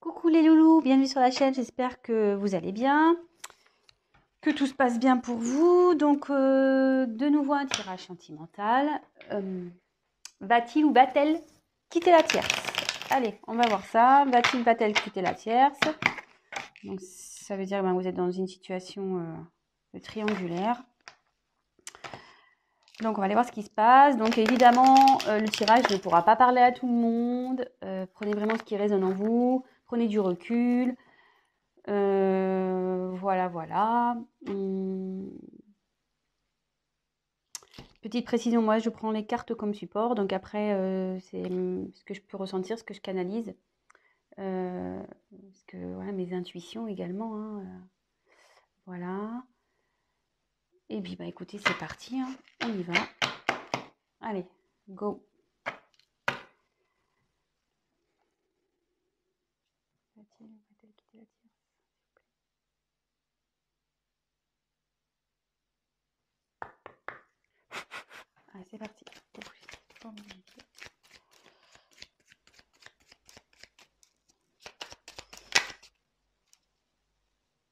Coucou les loulous, bienvenue sur la chaîne, j'espère que vous allez bien, que tout se passe bien pour vous. Donc de nouveau un tirage sentimental. Va-t-il ou va-t-elle quitter la tierce? Allez, on va voir ça. Va-t-il, va-t-elle quitter la tierce? Donc ça veut dire que vous êtes dans une situation triangulaire. Donc on va aller voir ce qui se passe. Donc évidemment, le tirage ne pourra pas parler à tout le monde. Prenez vraiment ce qui résonne en vous. Prenez du recul. Voilà. Petite précision, moi je prends les cartes comme support, donc après c'est ce que je peux ressentir, ce que je canalise, parce que voilà, mes intuitions également, hein, voilà. Et puis bah écoutez, c'est parti, hein, on y va. Allez, go. Va-t-elle quitter la tierce? Allez, c'est parti.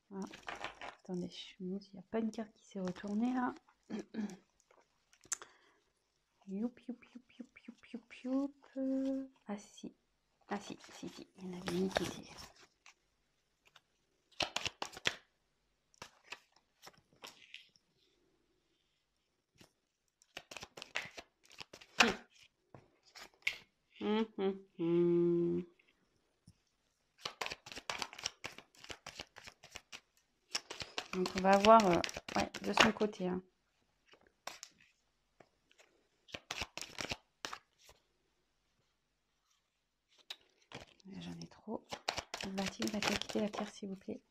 Voilà. Attendez, je me demande s'il n'y a pas une carte qui s'est retournée là. Youp. Ah si. Ah si. Il y en avait une qui était. Donc on va voir ouais, de son côté. Hein. J'en ai trop. Va-t-il quitter la terre, s'il vous plaît?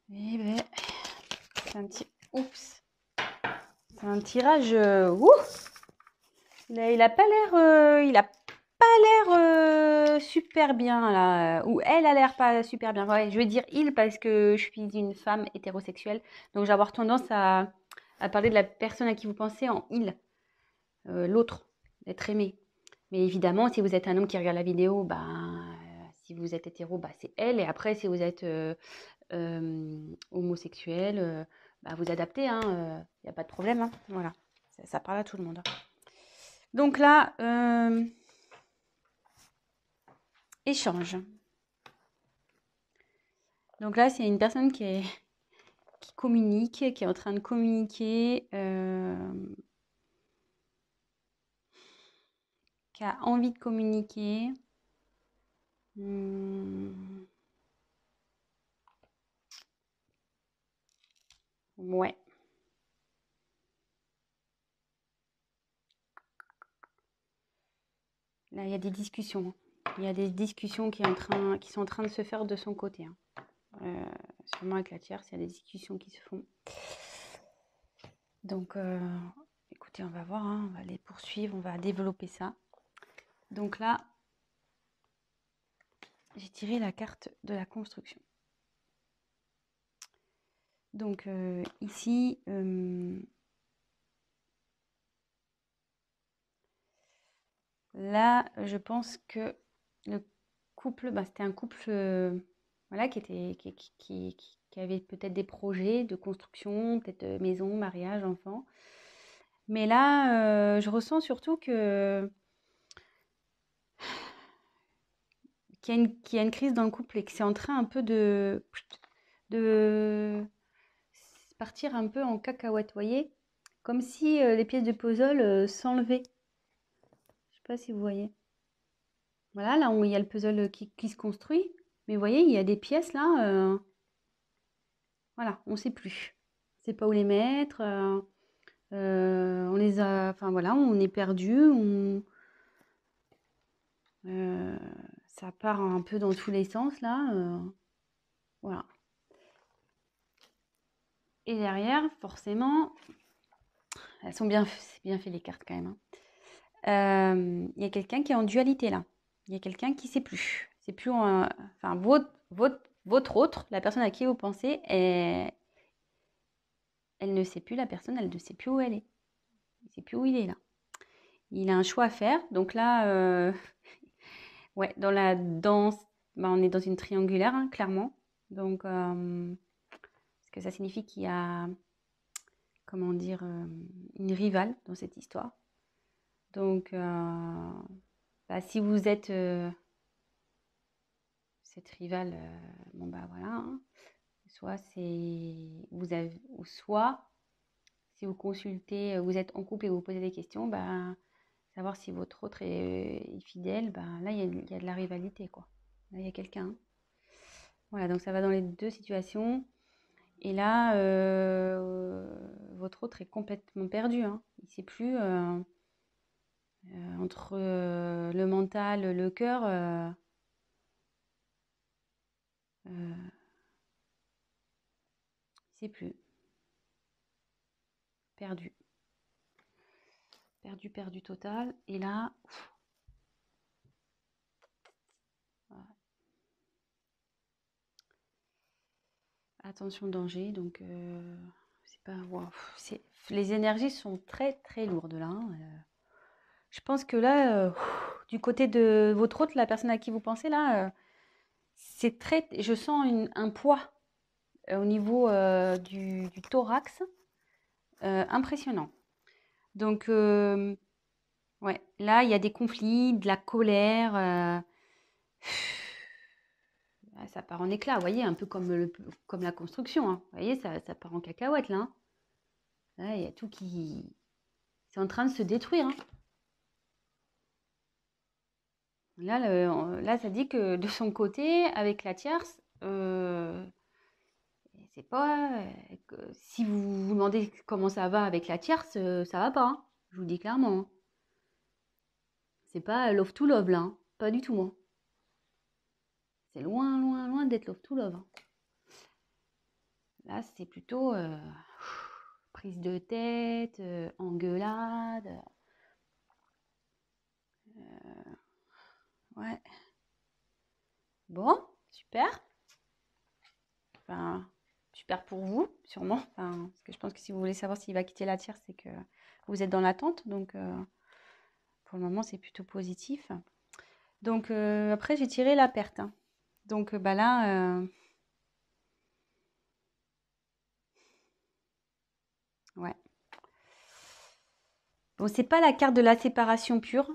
Eh ben, c'est un petit. Oups. C'est un tirage. Il a pas l'air. Il a pas l'air super bien là. Ou elle a l'air pas super bien. Ouais, je vais dire il parce que je suis une femme hétérosexuelle. Donc je vais avoir tendance à parler de la personne à qui vous pensez en il. L'autre, d'être aimé. Mais évidemment, si vous êtes un homme qui regarde la vidéo, si vous êtes hétéro, c'est elle. Et après, si vous êtes homosexuel, vous adaptez. Il n'y a pas de problème. Hein, voilà, ça parle à tout le monde. Hein. Donc là, échange. Donc là, c'est une personne qui communique, qui est en train de communiquer, qui a envie de communiquer. Ouais. Là, il y a des discussions. Il y a des discussions qui sont en train de se faire de son côté. Hein. Sûrement avec la tierce, il y a des discussions qui se font. Donc, écoutez, on va voir. Hein, on va les poursuivre, on va développer ça. Donc là, j'ai tiré la carte de la construction. Donc ici, là, je pense que le couple, c'était un couple voilà, qui avait peut-être des projets de construction, peut-être maison, mariage, enfant. Mais là, je ressens surtout qu'il y a une crise dans le couple et que c'est en train un peu de partir un peu en cacahuète, voyez? Comme si les pièces de puzzle s'enlevaient. Je sais pas si vous voyez. Voilà, là où il y a le puzzle qui se construit. Mais vous voyez, il y a des pièces là. Voilà, on ne sait plus. On ne sait pas où les mettre. On les a. Enfin voilà, on est perdu. Ça part un peu dans tous les sens là. Voilà. Et derrière, forcément, elles sont bien, c'est bien fait les cartes quand même. Hein. Il y a quelqu'un qui est en dualité là. Il y a quelqu'un qui ne sait plus. C'est plus enfin votre autre, la personne à qui vous pensez, elle ne sait plus, la personne, elle ne sait plus où elle est. Il ne sait plus où il est là. Il a un choix à faire. Donc là, Ouais, dans la danse, bah, on est dans une triangulaire, hein, clairement. Donc, ce que ça signifie qu'il y a, comment dire, une rivale dans cette histoire. Donc, bah, si vous êtes cette rivale, bon bah voilà, hein. Soit c'est vous avez, ou soit si vous consultez, vous êtes en couple et vous posez des questions, bah, savoir si votre autre est fidèle, bah, là il y a de la rivalité quoi. Là il y a quelqu'un, hein. Voilà, donc ça va dans les deux situations. Et là, votre autre est complètement perdu, hein. Il ne sait plus entre le mental, le cœur. Il ne sait plus. Perdu. Perdu, perdu total. Et là, voilà. Attention danger. Donc, c'est pas. Wow, les énergies sont très très lourdes là, hein. Je pense que là, du côté de votre autre, la personne à qui vous pensez là, c'est très. Je sens un poids au niveau du thorax impressionnant. Donc, ouais, là, il y a des conflits, de la colère. Ah, ça part en éclats, vous voyez, un peu comme la construction, hein. Vous voyez, ça part en cacahuète, là, hein. Là, il y a tout qui... C'est en train de se détruire, hein. Là, là, ça dit que de son côté, avec la tierce, c'est pas... si vous vous demandez comment ça va avec la tierce, ça va pas, hein. Je vous le dis clairement, hein. C'est pas love to love, là, hein. Pas du tout, hein. C'est loin, loin, loin d'être love to love, hein. Là, c'est plutôt prise de tête, engueulade. Ouais. Bon, super. Enfin, super pour vous, sûrement. Enfin, parce que je pense que si vous voulez savoir s'il va quitter la tierce, c'est que vous êtes dans l'attente. Donc, pour le moment, c'est plutôt positif. Donc, après, j'ai tiré la perte, hein. Donc, bah là, ouais. Bon, c'est pas la carte de la séparation pure.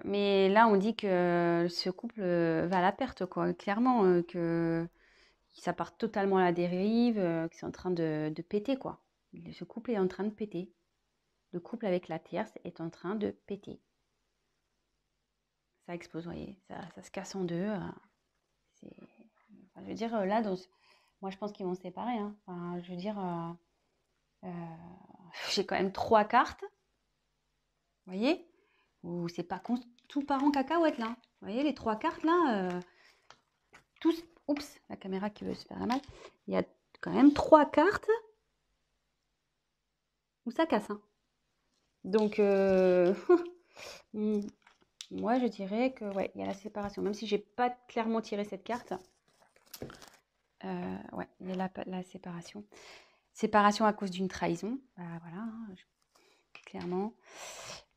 Mais là, on dit que ce couple va à la perte, quoi. Clairement, que ça part totalement à la dérive, que c'est en train de péter, quoi. Ce couple est en train de péter. Le couple avec la tierce est en train de péter. Ça explose, vous voyez. Ça se casse en deux. Enfin, je veux dire, là, moi, je pense qu'ils vont se séparer, hein. Enfin, je veux dire, euh, j'ai quand même trois cartes, vous voyez, où c'est pas tout part en cacahuète, là. Vous voyez, les trois cartes, là, tous... Oups, la caméra qui veut se faire la mal. Il y a quand même trois cartes où ça casse, hein. Donc, moi, je dirais que, ouais, il y a la séparation. Même si j'ai pas clairement tiré cette carte, ouais, il y a la séparation. Séparation à cause d'une trahison. Bah, voilà, hein, clairement.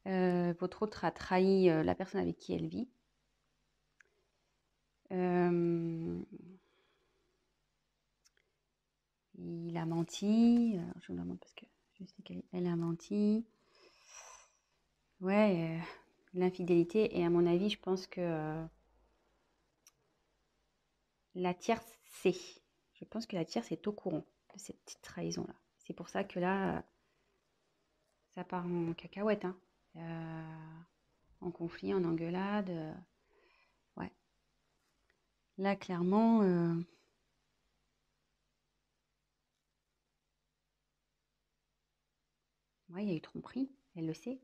Votre autre a trahi la personne avec qui elle vit. Il a menti. Je vous demande parce que je sais qu'elle a menti. Ouais, l'infidélité. Et à mon avis, je pense que la tierce sait. Je pense que la tierce est au courant de cette petite trahison-là. C'est pour ça que là, ça part en cacahuète, hein. En conflit, en engueulade. Ouais. Là, clairement, ouais, il y a eu tromperie. Elle le sait.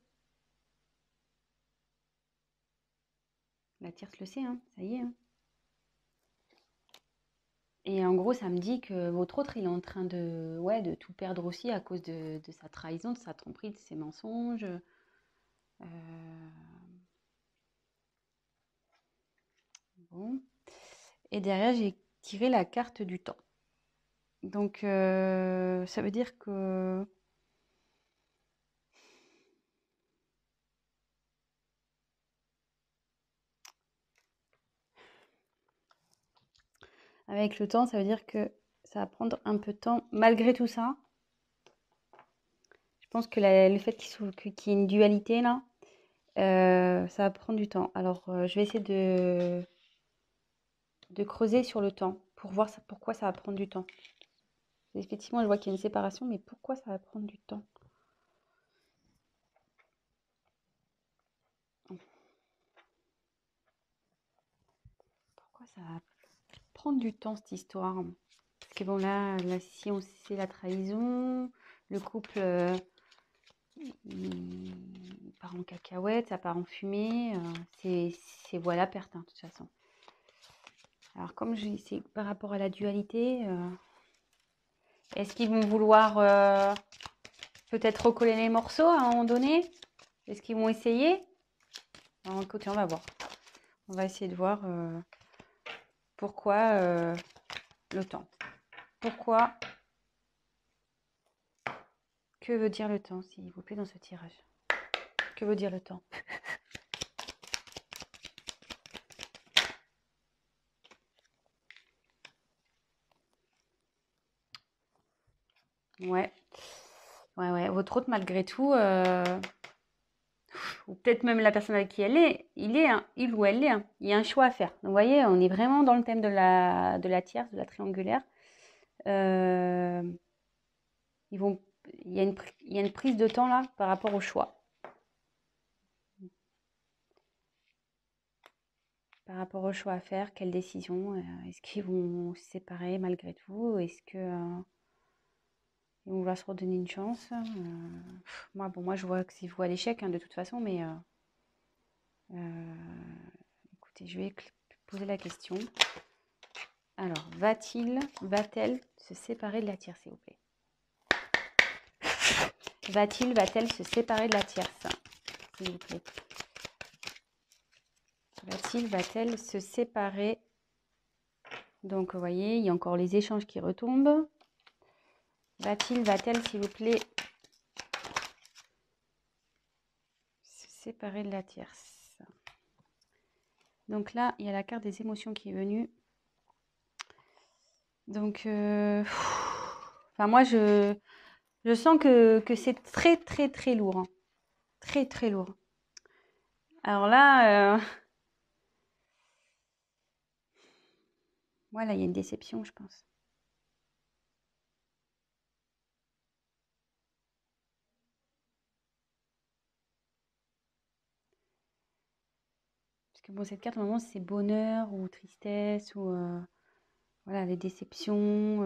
La tierce le sait, hein. Ça y est, hein. Et en gros, ça me dit que votre autre, il est en train de, ouais, de tout perdre aussi à cause de sa trahison, de sa tromperie, de ses mensonges. Bon. Et derrière, j'ai tiré la carte du temps. Donc, ça veut dire que avec le temps, ça veut dire que ça va prendre un peu de temps. Malgré tout ça, je pense que le fait qu'il y ait une dualité là, ça va prendre du temps. Alors, je vais essayer de creuser sur le temps pour voir pourquoi ça va prendre du temps. Effectivement, je vois qu'il y a une séparation, mais pourquoi ça va prendre du temps? Pourquoi ça va prendre du temps cette histoire? Parce que bon, là si on sait la trahison, le couple il part en cacahuète, ça part en fumée, c'est voilà perte, hein, de toute façon. Alors comme c'est par rapport à la dualité, est-ce qu'ils vont vouloir peut-être recoller les morceaux à un moment donné? Est-ce qu'ils vont essayer? Alors, écoutez, on va voir. On va essayer de voir pourquoi le temps. Pourquoi? Que veut dire le temps, s'il vous plaît, dans ce tirage? Que veut dire le temps? Ouais. Ouais. Votre hôte, malgré tout, ou peut-être même la personne avec qui elle est, il ou elle est, hein, il y a un choix à faire. Donc, vous voyez, on est vraiment dans le thème de la tierce, de la triangulaire. Euh, il y a une prise de temps là par rapport au choix. Par rapport au choix à faire, quelle décision? Est-ce qu'ils vont se séparer malgré tout? Est-ce que ils vont vouloir se redonner une chance? Moi, je vois que c'est vous à l'échec, hein, de toute façon, mais écoutez, je vais poser la question. Alors, va-t-elle se séparer de la tierce, s'il vous plaît? Va-t-elle se séparer de la tierce, s'il vous plaît? Va-t-elle se séparer? Donc, vous voyez, il y a encore les échanges qui retombent. Va-t-elle, s'il vous plaît, se séparer de la tierce? Donc là, il y a la carte des émotions qui est venue. Donc, enfin, moi, je sens que c'est très, très, très lourd, hein. Très, très lourd. Alors là, voilà, il y a une déception, je pense. Parce que bon, cette carte, normalement, c'est bonheur ou tristesse ou voilà, les déceptions,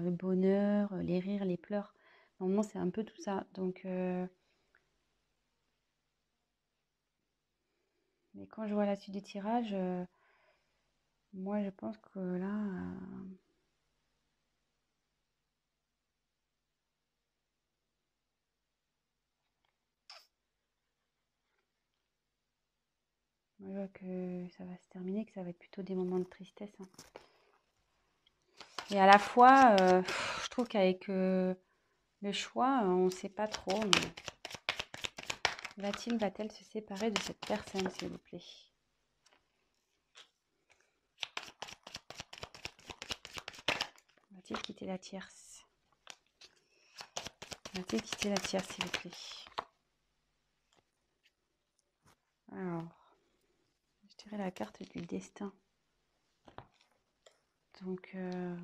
le bonheur, les rires, les pleurs. Normalement, c'est un peu tout ça. Donc, mais quand je vois la suite du tirage, moi, je pense que là, moi, je vois que ça va se terminer, que ça va être plutôt des moments de tristesse, hein. Et à la fois, je trouve qu'avec le choix, on ne sait pas trop. Va-t-elle se séparer de cette personne, s'il vous plaît? Va-t-il quitter la tierce? Va-t-il quitter la tierce, s'il vous plaît? Alors, je dirais la carte du destin. Donc, là,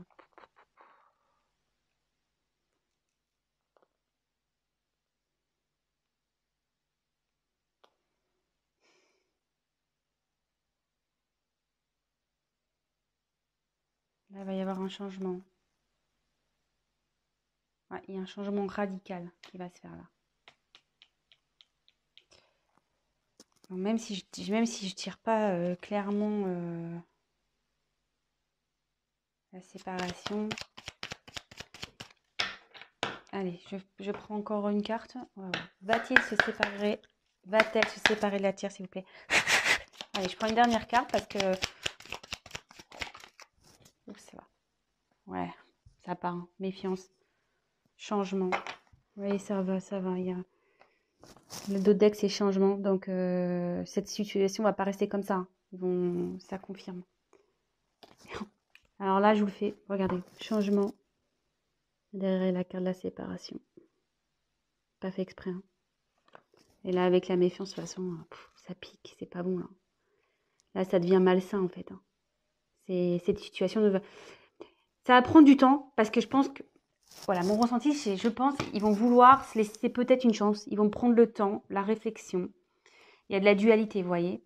il va y avoir un changement. Ouais, il y a un changement radical qui va se faire là. Donc, même si je tire pas clairement la séparation. Allez, je prends encore une carte. On va voir. Va-t-il se séparer? Va-t-elle se séparer de la tierce, s'il vous plaît? Allez, je prends une dernière carte parce que... Oups, ça va. Ouais, ça part, hein. Méfiance. Changement. Oui, ça va, ça va. Il y a... Le dos de deck, c'est changement. Donc, cette situation va pas rester comme ça, hein. Ça confirme. Alors là, je vous le fais. Regardez, changement derrière la carte de la séparation. Pas fait exprès. Hein. Et là, avec la méfiance, de toute façon, ça pique, c'est pas bon là. Là, ça devient malsain en fait. Hein. Cette situation ça va prendre du temps parce que je pense que, voilà, mon ressenti, c'est, je pense qu'ils vont vouloir se laisser peut-être une chance. Ils vont prendre le temps, la réflexion. Il y a de la dualité, vous voyez.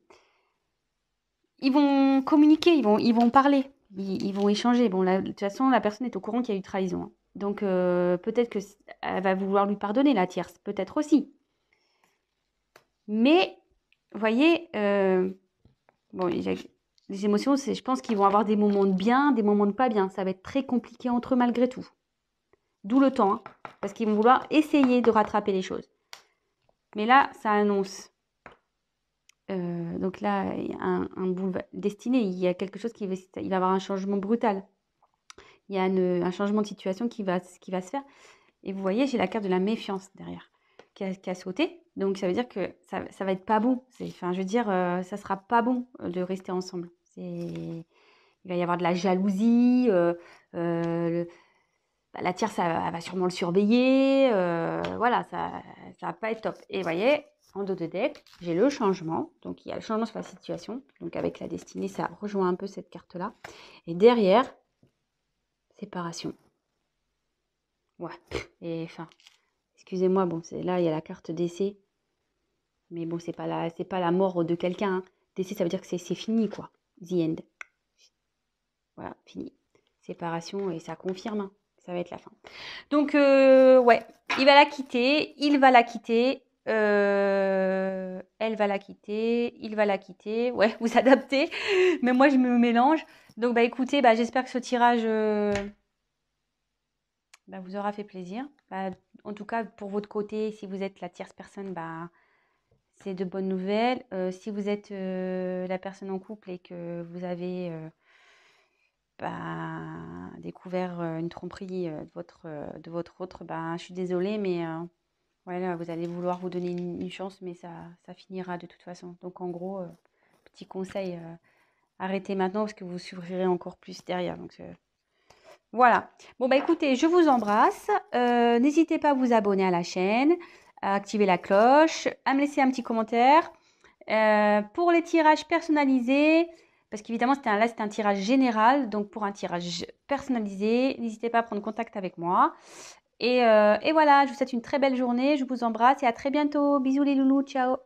Ils vont communiquer, ils vont parler, ils vont échanger. Bon, de toute façon, la personne est au courant qu'il y a eu trahison. Hein. Donc, peut-être qu'elle va vouloir lui pardonner, la tierce. Peut-être aussi. Mais, vous voyez, bon, les émotions, je pense qu'ils vont avoir des moments de bien, des moments de pas bien. Ça va être très compliqué entre eux malgré tout. D'où le temps, hein, parce qu'ils vont vouloir essayer de rattraper les choses. Mais là, ça annonce. Donc là, il y a un boulevard destiné. Il y a quelque chose il va y avoir un changement brutal. Il y a un changement de situation qui va se faire. Et vous voyez, j'ai la carte de la méfiance derrière qui a sauté. Donc ça veut dire que ça va être pas bon. Enfin, je veux dire, ça sera pas bon de rester ensemble. Il va y avoir de la jalousie. La tierce, elle va sûrement le surveiller. Voilà, ça va pas être top. Et vous voyez, en dos de deck, j'ai le changement. Donc, il y a le changement sur la situation. Donc, avec la destinée, ça rejoint un peu cette carte-là. Et derrière, séparation. Ouais. Et enfin, excusez-moi, bon, là, il y a la carte décès. Mais bon, c'est pas la mort de quelqu'un. Hein. Décès, ça veut dire que c'est fini, quoi. The end. Voilà, fini. Séparation, et ça confirme. Hein. Ça va être la fin. Donc, ouais, il va la quitter, il va la quitter, elle va la quitter, il va la quitter. Ouais, vous adaptez, mais moi, je me mélange. Donc, bah, écoutez, bah, j'espère que ce tirage bah, vous aura fait plaisir. Bah, en tout cas, pour votre côté, si vous êtes la tierce personne, bah, c'est de bonnes nouvelles. Si vous êtes la personne en couple et que vous avez découvert une tromperie de votre autre, bah, je suis désolée, mais voilà, vous allez vouloir vous donner une chance, mais ça finira de toute façon. Donc en gros, petit conseil, arrêtez maintenant parce que vous souffrirez encore plus derrière. Donc voilà. Bon bah écoutez, je vous embrasse. N'hésitez pas à vous abonner à la chaîne, à activer la cloche, à me laisser un petit commentaire. Pour les tirages personnalisés, parce qu'évidemment c'était un tirage général, donc pour un tirage personnalisé, n'hésitez pas à prendre contact avec moi. Et voilà, je vous souhaite une très belle journée, je vous embrasse et à très bientôt. Bisous les loulous, ciao.